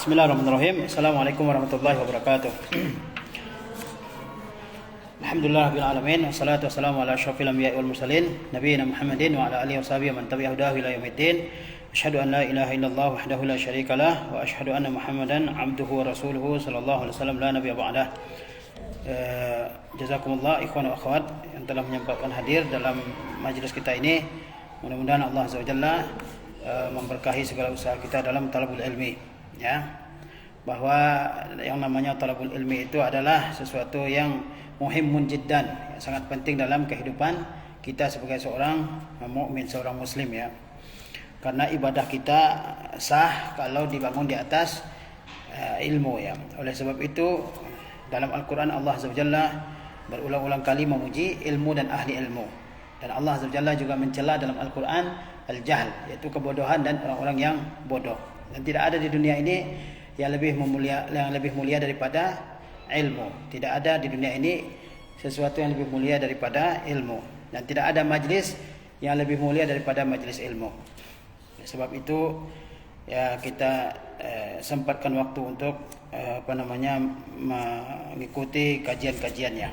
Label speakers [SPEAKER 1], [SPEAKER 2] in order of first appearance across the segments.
[SPEAKER 1] Bismillahirrahmanirrahim. Assalamualaikum warahmatullahi wabarakatuh. Alhamdulillah rabbil alamin, wassalatu wassalamu ala asyrafil anbiya'i wal mursalin nabiyina Muhammadin wa ala alihi washabihi man tabi'ahu hudahu ila yaumiddin. Asyhadu an la ilaha illallah wahdahu la syarikalah wa asyhadu anna Muhammadan abduhu wa rasuluhu sallallahu alaihi wasallam la nabiyya ba'dah. Jazakumullah ikhwan wa akhwat yang telah menyempatkan hadir dalam majlis kita ini. Mudah-mudahan Allah Azza wa Jalla memberkahi segala usaha kita dalam talabul ilmi, ya. Bahwa yang namanya talabul ilmi itu adalah sesuatu yang muhimmun jiddan, yang sangat penting dalam kehidupan kita sebagai seorang mukmin, seorang muslim, ya. Karena ibadah kita sah kalau dibangun di atas ilmu, ya. Oleh sebab itu dalam Al-Quran Allah Azza wa Jalla berulang-ulang kali memuji ilmu dan ahli ilmu. Dan Allah Azza wa Jalla juga mencela dalam Al-Quran al-jahl, yaitu kebodohan dan orang-orang yang bodoh. Dan tidak ada di dunia ini yang lebih mulia daripada ilmu. Tidak ada di dunia ini sesuatu yang lebih mulia daripada ilmu. Dan tidak ada majlis yang lebih mulia daripada majlis ilmu. Sebab itu ya kita sempatkan waktu untuk mengikuti kajian-kajiannya.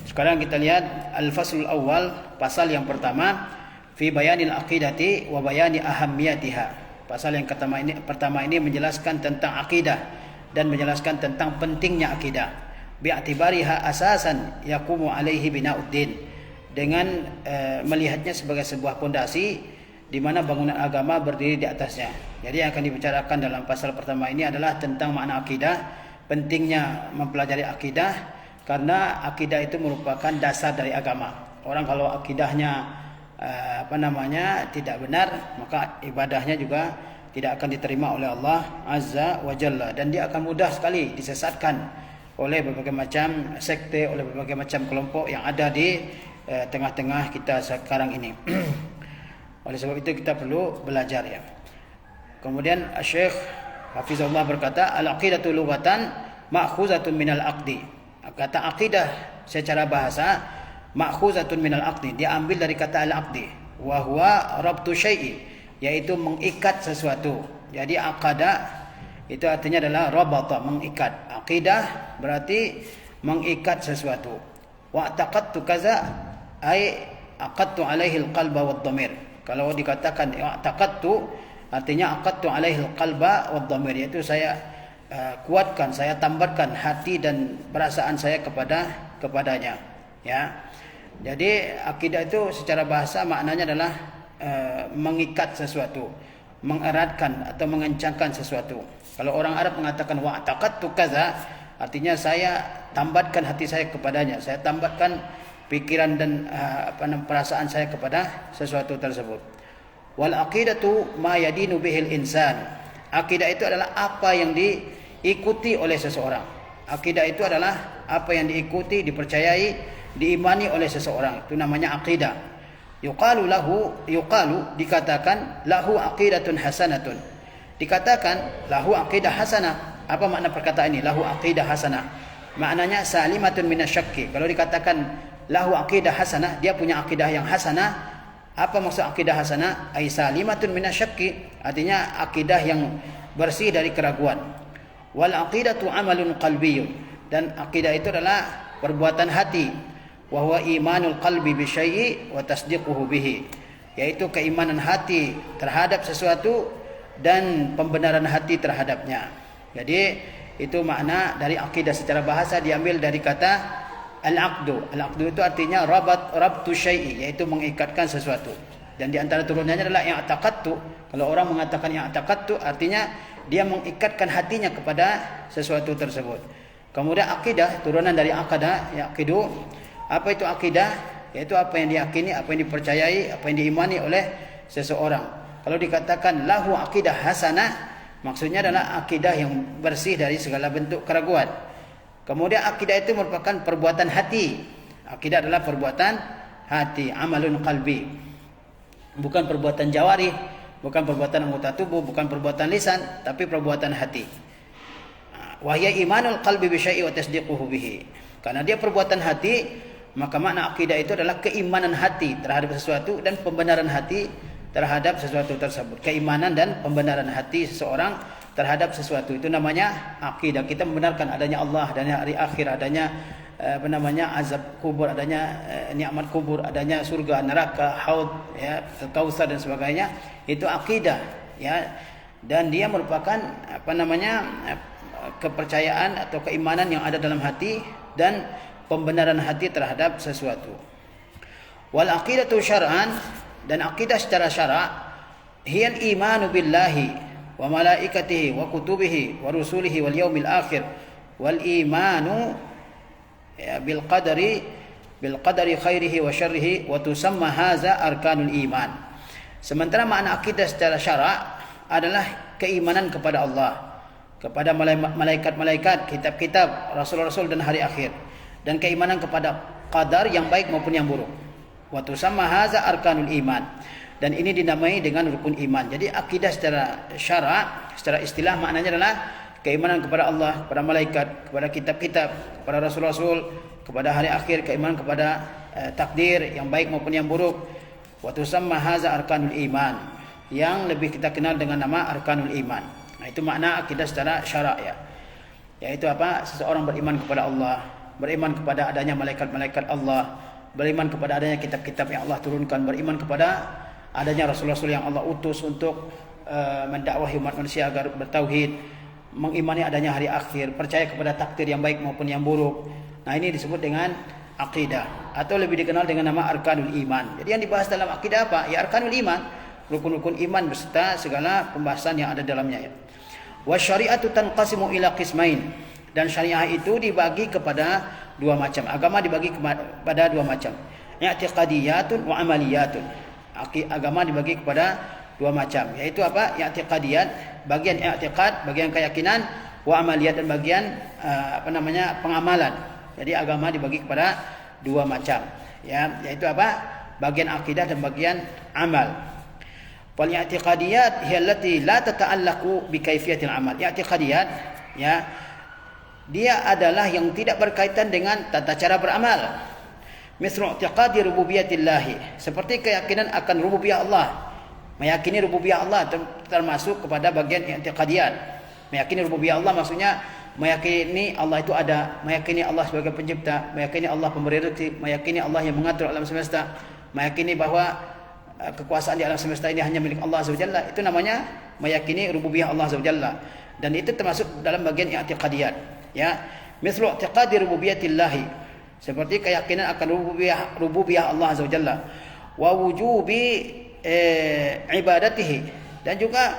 [SPEAKER 1] Sekarang kita lihat al-faslul awal, pasal yang pertama, fi bayanil aqidati wa bayani ahammiyatiha. Pasal yang pertama ini menjelaskan tentang akidah dan menjelaskan tentang pentingnya akidah. Bi'atibariha asasan yaqumu alaihi bina'uddin. Dengan melihatnya sebagai sebuah pondasi di mana bangunan agama berdiri di atasnya. Jadi yang akan dibicarakan dalam pasal pertama ini adalah tentang makna akidah, pentingnya mempelajari akidah karena akidah itu merupakan dasar dari agama. Orang kalau akidahnya tidak benar, maka ibadahnya juga tidak akan diterima oleh Allah Azza wa Jalla, dan dia akan mudah sekali disesatkan oleh berbagai macam sekte, oleh berbagai macam kelompok yang ada di tengah-tengah kita sekarang ini. Oleh sebab itu kita perlu belajar, ya. Kemudian Syekh Hafizahullah berkata, al-aqidatu lughatan ma'khuzatun minal aqdi. Kata akidah secara bahasa ma'khuzatun minal aqdi, diambil dari kata al-aqdi, wa huwa rabtu syai'i, yaitu mengikat sesuatu. Jadi aqada itu artinya adalah rabata, mengikat. Aqidah berarti mengikat sesuatu. Wa taqattu kaza ay aqadtu alaihi al-qalba wad-dhamir. Kalau dikatakan taqattu artinya aqadtu alaihi al-qalba wad-dhamir, yaitu saya kuatkan, saya tambatkan hati dan perasaan saya kepadanya, ya. Jadi akidah itu secara bahasa maknanya adalah mengikat sesuatu, mengeratkan atau mengencangkan sesuatu. Kalau orang Arab mengatakan wa taqattu kaza, artinya saya tambatkan hati saya kepadanya, saya tambatkan pikiran dan perasaan saya kepada sesuatu tersebut. Wal aqidatu ma yadinu bihil insan. Akidah itu adalah apa yang diikuti oleh seseorang. Akidah itu adalah apa yang diikuti, dipercayai, diimani oleh seseorang. Itu namanya akidah. Yuqalu dikatakan lahu aqidatun hasanatun. Dikatakan lahu aqidah hasanah. Apa makna perkataan ini? Lahu aqidah hasanah. Maknanya salimatun minasyakki. Kalau dikatakan lahu aqidah hasanah, dia punya akidah yang hasanah. Apa maksud akidah hasanah? Ai salimatun minasyakki, artinya akidah yang bersih dari keraguan. Wal aqidatu amalun qalbiyyun, dan akidah itu adalah perbuatan hati. Wa huwa imanul qalbi bi syai'i wa tasdiquhu bihi, yaitu keimanan hati terhadap sesuatu dan pembenaran hati terhadapnya. Jadi itu makna dari akidah secara bahasa, diambil dari kata al-aqdu. Al-aqdu itu artinya rabtu syai'i, yaitu mengikatkan sesuatu. Dan di antara turunannya adalah i'taqadtu. Kalau orang mengatakan i'taqadtu, artinya dia mengikatkan hatinya kepada sesuatu tersebut. Kemudian akidah, turunan dari aqada, yaqidu. Apa itu akidah? Yaitu apa yang diyakini, apa yang dipercayai, apa yang diimani oleh seseorang. Kalau dikatakan lahu aqidah hasanah, maksudnya adalah akidah yang bersih dari segala bentuk keraguan. Kemudian akidah itu merupakan perbuatan hati. Akidah adalah perbuatan hati, amalun qalbi. Bukan perbuatan jawari, bukan perbuatan anggota tubuh, bukan perbuatan lisan, tapi perbuatan hati. Wa hiya imanul qalbi bi syai'i wa tasdiquhu bihi. Karena dia perbuatan hati, maka makna akidah itu adalah keimanan hati terhadap sesuatu dan pembenaran hati terhadap sesuatu tersebut. Keimanan dan pembenaran hati seseorang terhadap sesuatu. Itu namanya akidah. Kita membenarkan adanya Allah, adanya hari akhir, adanya azab kubur, adanya nikmat kubur, adanya surga, neraka, haud, ya, kautsar dan sebagainya. Itu akidah, ya. Dan dia merupakan kepercayaan atau keimanan yang ada dalam hati dan pembenaran hati terhadap sesuatu. Wal aqidatu syar'an, dan akidah secara syarak, hiya al-imanu billahi wa malaikatihi wa kutubihi wa rusulihi wal yaumil akhir wal imanu bil qadari khairihi wa syarrihi wa tusamma hadza arkanul iman. Sementara makna akidah secara syarak adalah keimanan kepada Allah, kepada malaikat-malaikat, kitab-kitab, rasul-rasul dan hari akhir, dan keimanan kepada qadar yang baik maupun yang buruk. Wa tusamma hadza arkanul iman, dan ini dinamai dengan rukun iman. Jadi akidah secara syarak, secara istilah maknanya adalah keimanan kepada Allah, kepada malaikat, kepada kitab-kitab, kepada rasul-rasul, kepada hari akhir, keimanan kepada takdir yang baik maupun yang buruk. Wa tusamma hadza arkanul iman, yang lebih kita kenal dengan nama arkanul iman. Nah, itu makna akidah secara syarak, ya. Yaitu apa? Seseorang beriman kepada Allah, beriman kepada adanya malaikat-malaikat Allah, beriman kepada adanya kitab-kitab yang Allah turunkan, beriman kepada adanya rasul-rasul yang Allah utus untuk mendakwahi umat manusia agar bertauhid, mengimani adanya hari akhir, percaya kepada takdir yang baik maupun yang buruk. Nah, ini disebut dengan akidah, atau lebih dikenal dengan nama arkanul iman. Jadi yang dibahas dalam akidah apa? Ya arkanul iman, rukun-rukun iman beserta segala pembahasan yang ada dalamnya, ya. Wa syari'atu tanqasimu ila qismain, dan syariah itu dibagi kepada dua macam. Agama dibagi kepada dua macam, i'tiqadiyatun wa amaliyatun. Agama dibagi kepada dua macam, yaitu apa? I'tiqadiyat, bagian i'tiqad, bagian keyakinan, wa amaliyat, dan bagian pengamalan. Jadi agama dibagi kepada dua macam, ya, yaitu apa? Bagian akidah dan bagian amal. Wal i'tiqadiyat hiya allati la tata'allaqu bi kaifiyatil amal. I'tiqadiyat, ya, dia adalah yang tidak berkaitan dengan tata cara beramal. Mislu i'tiqadi rububiyatillah, seperti keyakinan akan rububiyah Allah. Meyakini rububiyah Allah termasuk kepada bagian i'tiqadiyat. Meyakini rububiyah Allah maksudnya meyakini Allah itu ada, meyakini Allah sebagai pencipta, meyakini Allah pemberi rezeki, meyakini Allah yang mengatur alam semesta, meyakini bahwa kekuasaan di alam semesta ini hanya milik Allah Azza wa Jalla. Itu namanya meyakini rububiyah Allah Azza wa Jalla, dan itu termasuk dalam bagian i'tiqadiyat, ya. Mislu i'tiqadi rububiyatillah, seperti keyakinan akan rububiyah Allah Azza wa Jalla, wa wujubi ibadatihi, dan juga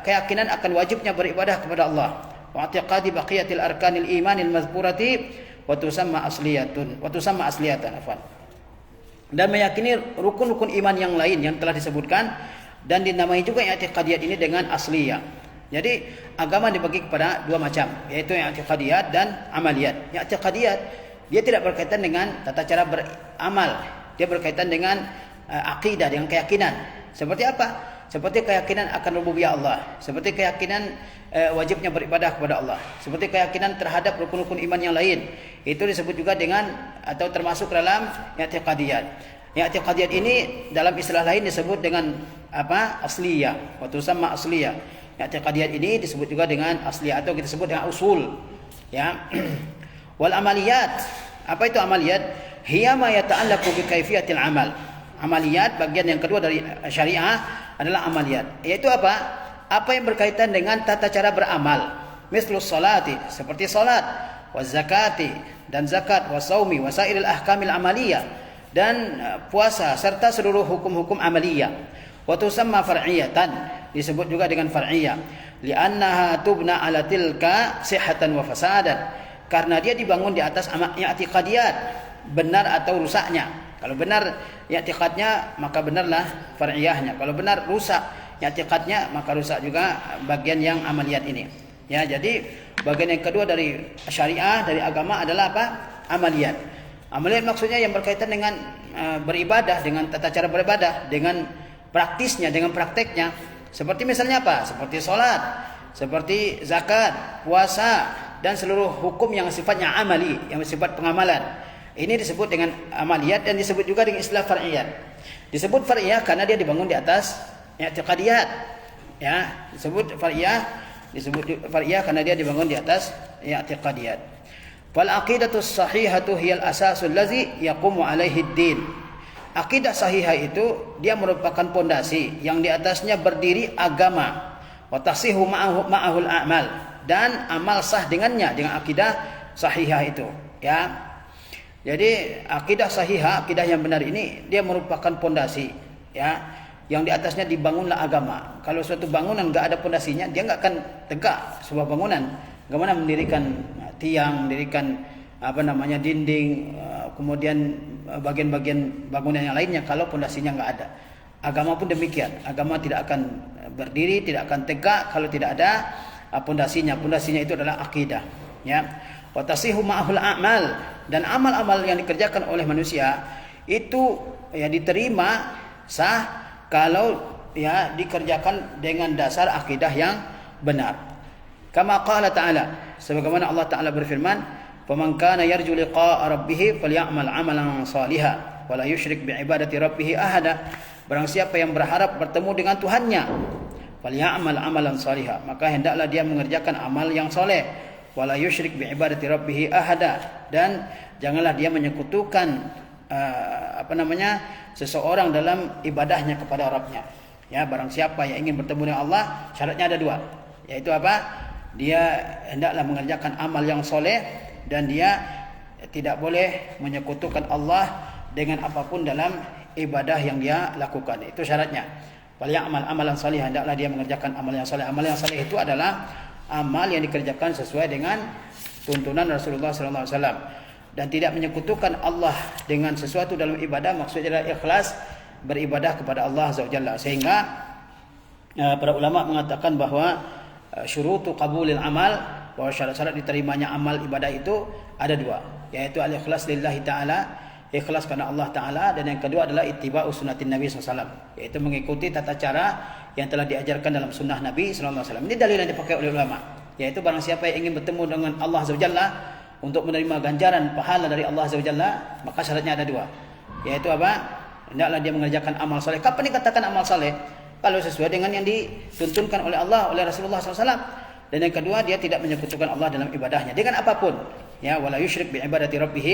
[SPEAKER 1] keyakinan akan wajibnya beribadah kepada Allah. Wa i'tiqadi baqiyatil arkanil imanil mazkurati wa tusamma asliyatan, dan meyakini rukun-rukun iman yang lain yang telah disebutkan, dan dinamai juga i'tiqadiyat ini dengan asliyah. Jadi agama dibagi kepada dua macam, yaitu i'tiqadiyat dan amaliyat. I'tiqadiyat dia tidak berkaitan dengan tata cara beramal, dia berkaitan dengan akidah, dengan keyakinan. Seperti apa? Seperti keyakinan akan rububiyah Allah, seperti keyakinan wajibnya beribadah kepada Allah, seperti keyakinan terhadap rukun-rukun iman yang lain. Itu disebut juga dengan atau termasuk dalam i'tiqadiyat. I'tiqadiyat ini dalam istilah lain disebut dengan apa? Asliyah, atau sama asliyah. I'tiqadiyat ini disebut juga dengan asliyah atau kita sebut dengan usul, ya. Wal amaliyat, apa itu amaliyat? Hiya ma yata'allaqu bi kaifiyatil amal. Amaliyat, bagian yang kedua dari syariah adalah amaliyat, yaitu apa? Apa yang berkaitan dengan tata cara beramal. Mislus salati, seperti salat, wa zakati, dan zakat, wa saumi, wa sairil ahkamil amaliyah, dan puasa serta seluruh hukum-hukum amaliyah. Wa tusamma far'iyatan, disebut juga dengan far'iyah, li'annaha tubna ala tilka sihhatan wa fasadan, karena dia dibangun di atas i'tiqadiyat, benar atau rusaknya. Kalau benar i'tiqadnya, maka benarlah far'iyahnya. Kalau benar rusak i'tiqadnya, maka rusak juga bagian yang amaliyat ini. Ya, jadi bagian yang kedua dari syariah, dari agama adalah apa? Amaliyat. Amaliyat maksudnya yang berkaitan dengan beribadah, dengan tata cara beribadah, dengan praktisnya, dengan prakteknya. Seperti misalnya apa? Seperti salat, seperti zakat, puasa, dan seluruh hukum yang sifatnya amali, yang sifat pengamalan. Ini disebut dengan amaliyat, dan disebut juga dengan istilah far'iyat. Disebut far'iyah karena dia dibangun di atas i'tiqadiyat. Ya, disebut far'iyah disebut far'iyah karena dia dibangun di atas i'tiqadiyat. Fal aqidatus sahihatu hiyal asasul ladzi yaqumu alaihi ad-din. Akidah sahihah itu dia merupakan pondasi yang di atasnya berdiri agama. Wa tasihu ma'ahul a'mal, dan amal sah dengannya, dengan akidah sahihah itu, ya. Jadi akidah sahihah, akidah yang benar ini dia merupakan pondasi, ya, yang di atasnya dibangunlah agama. Kalau suatu bangunan enggak ada pondasinya, dia enggak akan tegak sebuah bangunan. Bagaimana mendirikan tiang, mendirikan dinding, kemudian bagian-bagian bangunan yang lainnya kalau pondasinya enggak ada. Agama pun demikian. Agama tidak akan berdiri, tidak akan tegak kalau tidak ada pondasinya. Pondasinya itu adalah akidah, ya. Wa tasihu ma'ahul a'mal, dan amal-amal yang dikerjakan oleh manusia itu ya diterima sah kalau ya dikerjakan dengan dasar akidah yang benar. Kama qala ta'ala, sebagaimana Allah Ta'ala berfirman, "Faman kana yarju liqa'a rabbih falyamal 'amalan shalihan wa la yusyrik bi'ibadati rabbih ahada." Barang siapa yang berharap bertemu dengan Tuhannya, falyamal 'amalan shalihan, maka hendaklah dia mengerjakan amal yang soleh, wa la yusyrik bi'ibadati rabbih ahada, dan janganlah dia menyekutukan seseorang dalam ibadahnya kepada Rabbnya. Ya, barang siapa yang ingin bertemu dengan Allah, syaratnya ada dua, yaitu apa? Dia hendaklah mengerjakan amal yang soleh, dan dia tidak boleh menyekutukan Allah dengan apapun dalam ibadah yang dia lakukan. Itu syaratnya. Wal ya'mal amalan salihan, hendaklah dia mengerjakan amal yang saleh. Amal yang saleh itu adalah amal yang dikerjakan sesuai dengan tuntunan Rasulullah sallallahu alaihi wasallam, dan tidak menyekutukan Allah dengan sesuatu dalam ibadah. Maksudnya adalah ikhlas beribadah kepada Allah azza wajalla. Sehingga para ulama mengatakan bahwa syurutu qabulil amal, bahwa syarat-syarat diterimanya amal ibadah itu ada dua, yaitu al-ikhlas lillahi ta'ala, ikhlas karena Allah Ta'ala, dan yang kedua adalah ittiba'u sunnatin Nabi SAW, yaitu mengikuti tata cara yang telah diajarkan dalam sunnah Nabi SAW. Ini dalil yang dipakai oleh ulama, yaitu barang siapa yang ingin bertemu dengan Allah Azza wa Jalla untuk menerima ganjaran pahala dari Allah Azza wa Jalla, maka syaratnya ada dua, yaitu apa? Hendaklah dia mengerjakan amal saleh. Kapan dikatakan amal saleh? Kalau sesuai dengan yang dituntunkan oleh Allah, oleh Rasulullah SAW. Dan yang kedua, dia tidak menyekutukan Allah dalam ibadahnya dengan apapun, ya, wala yusyrik bi ibadati rabbih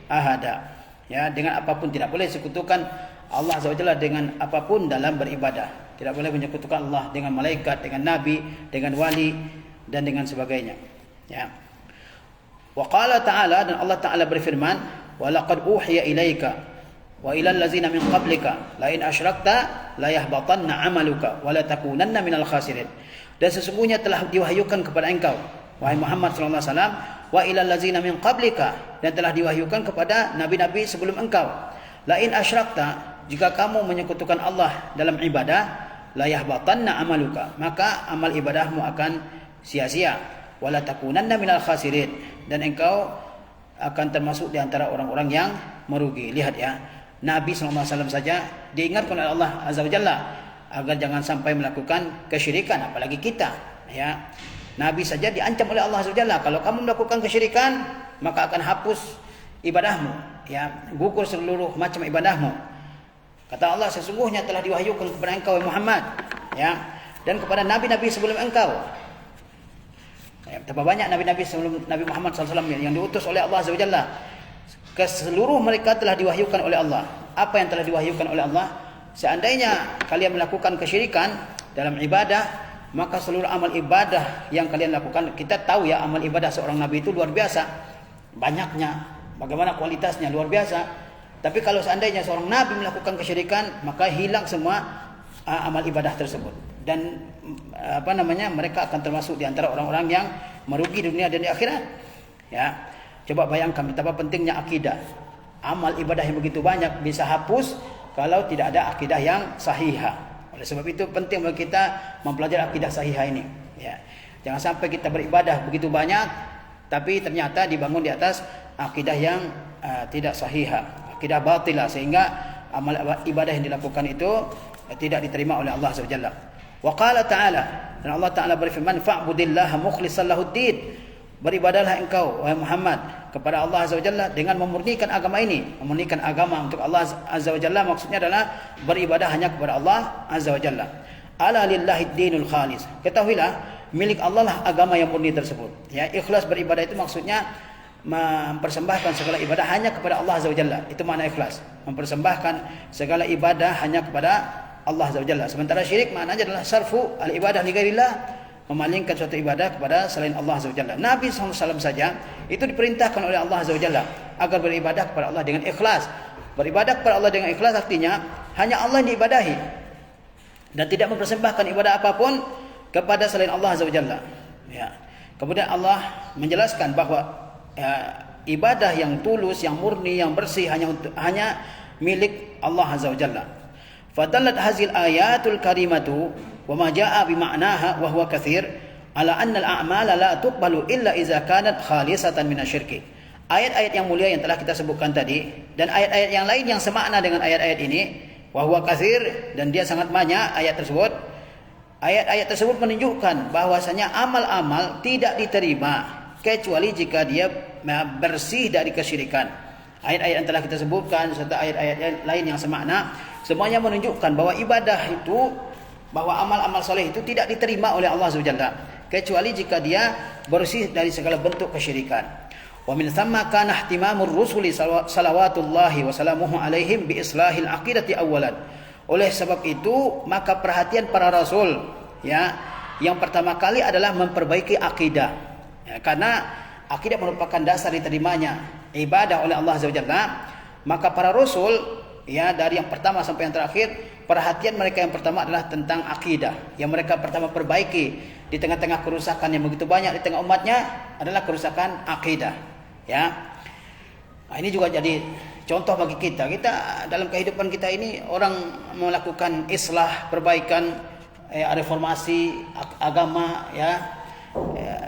[SPEAKER 1] ahada. Ya, dengan apapun, tidak boleh sekutukan Allah Azza wa Jalla dengan apapun dalam beribadah. Tidak boleh menyekutukan Allah dengan malaikat, dengan nabi, dengan wali, dan dengan sebagainya. Ya. Wa qala ta'ala, dan Allah Ta'ala berfirman, wa laqad uhiya ilaika wa ilal ladzina min qablika la in asyrakta la yahbatanna 'amaluka wa la takunanna minal khasirin. Dan sesungguhnya telah diwahyukan kepada engkau, wahai Muhammad sallallahu alaihi wasallam, wa ilal ladzina min qablika, dan telah diwahyukan kepada nabi-nabi sebelum engkau, la in asyrakta, jika kamu menyekutukan Allah dalam ibadah, la yahbatanna 'amaluka, maka amal ibadahmu akan sia-sia, wa la takunanna minal khasirin, dan engkau akan termasuk di antara orang-orang yang merugi. Lihat ya, Nabi SAW saja diingatkan oleh Allah Azza wa Jalla agar jangan sampai melakukan kesyirikan, apalagi kita, ya. Nabi saja diancam oleh Allah Azza wa Jalla, kalau kamu melakukan kesyirikan maka akan hapus ibadahmu, ya, gugur seluruh macam ibadahmu. Kata Allah, sesungguhnya telah diwahyukan kepada engkau Muhammad, ya, dan kepada nabi-nabi sebelum engkau. Ya, betapa banyak nabi-nabi sebelum Nabi Muhammad SAW yang diutus oleh Allah Azza wa Jalla. Keseluruh mereka telah diwahyukan oleh Allah. Apa yang telah diwahyukan oleh Allah? Seandainya kalian melakukan kesyirikan dalam ibadah, maka seluruh amal ibadah yang kalian lakukan, kita tahu ya, amal ibadah seorang nabi itu luar biasa banyaknya, bagaimana kualitasnya luar biasa. Tapi kalau seandainya seorang nabi melakukan kesyirikan, maka hilang semua amal ibadah tersebut, dan mereka akan termasuk di antara orang-orang yang merugi dunia dan di akhirat. Ya. Coba bayangkan betapa pentingnya akidah. Amal ibadah yang begitu banyak bisa hapus kalau tidak ada akidah yang sahihah. Oleh sebab itu penting bagi kita mempelajari akidah sahihah ini. Ya. Jangan sampai kita beribadah begitu banyak, tapi ternyata dibangun di atas akidah yang tidak sahihah, akidah batilah, sehingga amal ibadah yang dilakukan itu tidak diterima oleh Allah Subhanahu wa taala. Wa qala ta'ala, dan Allah Ta'ala berfirman, fa'budillaha mukhlishan lahuddin. Beribadahlah engkau wahai Muhammad kepada Allah Azza wa Jalla dengan memurnikan agama ini. Memurnikan agama untuk Allah Azza wa Jalla maksudnya adalah beribadah hanya kepada Allah Azza wa Jalla. Ala lillahi dinul khalis. Ketahuilah, milik Allah lah agama yang murni tersebut. Ya, ikhlas beribadah itu maksudnya mempersembahkan segala ibadah hanya kepada Allah Azza wa Jalla. Itu makna ikhlas. Mempersembahkan segala ibadah hanya kepada Allah Azza wa Jalla. Sementara syirik maknanya adalah sarfu al-ibadah li ghairillah, memalingkan suatu ibadah kepada selain Allah Azza wa Jalla. Nabi SAW saja itu diperintahkan oleh Allah Azza wa Jalla agar beribadah kepada Allah dengan ikhlas. Beribadah kepada Allah dengan ikhlas artinya hanya Allah yang diibadahi dan tidak mempersembahkan ibadah apapun kepada selain Allah Azza wa Jalla. Ya. Kemudian Allah menjelaskan bahwa ibadah yang tulus, yang murni, yang bersih hanya milik Allah Azza wa Jalla. Fadallat hazil ayatul karimatu wa ma jaa bi ma'naha wa huwa katsir ala anna al-a'mala la tuqbalu illa idza kanat khalisatan minasyirki. Ayat-ayat yang mulia yang telah kita sebutkan tadi dan ayat-ayat yang lain yang semakna dengan ayat-ayat ini, wa huwa katsir, dan dia sangat banyak ayat tersebut. Ayat-ayat tersebut menunjukkan bahwasanya amal-amal tidak diterima kecuali jika dia bersih dari kesyirikan. Ayat-ayat yang telah kita sebutkan serta ayat-ayat lain yang semakna semuanya menunjukkan bahwa ibadah itu, bahwa amal-amal soleh itu tidak diterima oleh Allah SWT kecuali jika dia bersih dari segala bentuk kesyirikan. Wa min thamma kana ihtimamur rusuli salawatullahi wa salamuhu alaihim bi islahil aqidati awwalan. Oleh sebab itu maka perhatian para rasul ya yang pertama kali adalah memperbaiki akidah. Ya, karena akidah merupakan dasar diterimanya ibadah oleh Allah SWT, maka para rasul ya dari yang pertama sampai yang terakhir, perhatian mereka yang pertama adalah tentang akidah. Yang mereka pertama perbaiki di tengah-tengah kerusakan yang begitu banyak di tengah umatnya adalah kerusakan akidah. Ya, nah, ini juga jadi contoh bagi kita. Kita dalam kehidupan kita ini orang melakukan islah, perbaikan, reformasi agama, ya,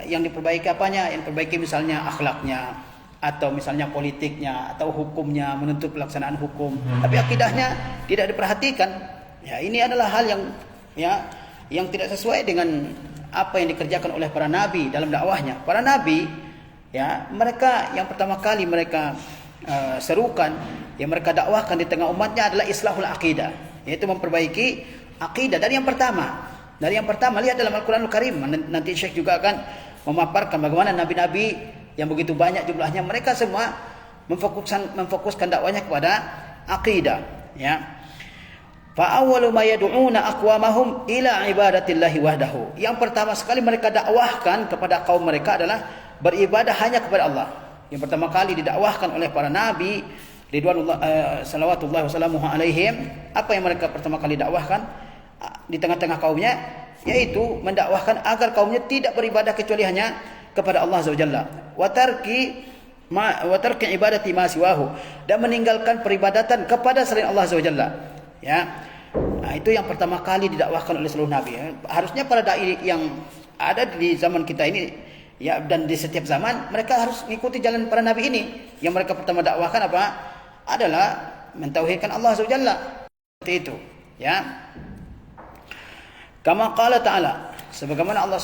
[SPEAKER 1] yang diperbaiki apanya? Yang diperbaiki misalnya akhlaknya, atau misalnya politiknya, atau hukumnya, menuntut pelaksanaan hukum. Tapi akidahnya tidak diperhatikan. Ya, ini adalah hal yang tidak sesuai dengan apa yang dikerjakan oleh para nabi dalam dakwahnya. Para nabi ya, mereka yang pertama kali mereka serukan, yang mereka dakwahkan di tengah umatnya adalah islahul akidah, yaitu memperbaiki akidah dari yang pertama. Dari yang pertama, lihat dalam Al-Quranul Karim. Nanti Syekh juga akan memaparkan bagaimana nabi-nabi yang begitu banyak jumlahnya, mereka semua memfokuskan dakwanya kepada akidah. Ya. Fa awwalu ma yad'una aqwamahum ila ibadatillahi wahdahu. Yang pertama sekali mereka dakwahkan kepada kaum mereka adalah beribadah hanya kepada Allah. Yang pertama kali didakwahkan oleh para nabi ridwanullah salawatullah wasallamuhu alaihim, apa yang mereka pertama kali dakwahkan di tengah-tengah kaumnya, yaitu mendakwahkan agar kaumnya tidak beribadah kecuali hanya kepada Allah Azza wa Jalla, wa tarki ibadati ma siwahu, dan meninggalkan peribadatan kepada selain Allah Azza wa Jalla. Ya. Nah, itu yang pertama kali didakwahkan oleh seluruh nabi. Harusnya para dai yang ada di zaman kita ini, ya, dan di setiap zaman mereka harus mengikuti jalan para nabi ini. Yang mereka pertama dakwahkan apa? Adalah mentauhidkan Allah Azza wa Jalla. Seperti itu, ya. Kama qala ta'ala, sebagaimana Allah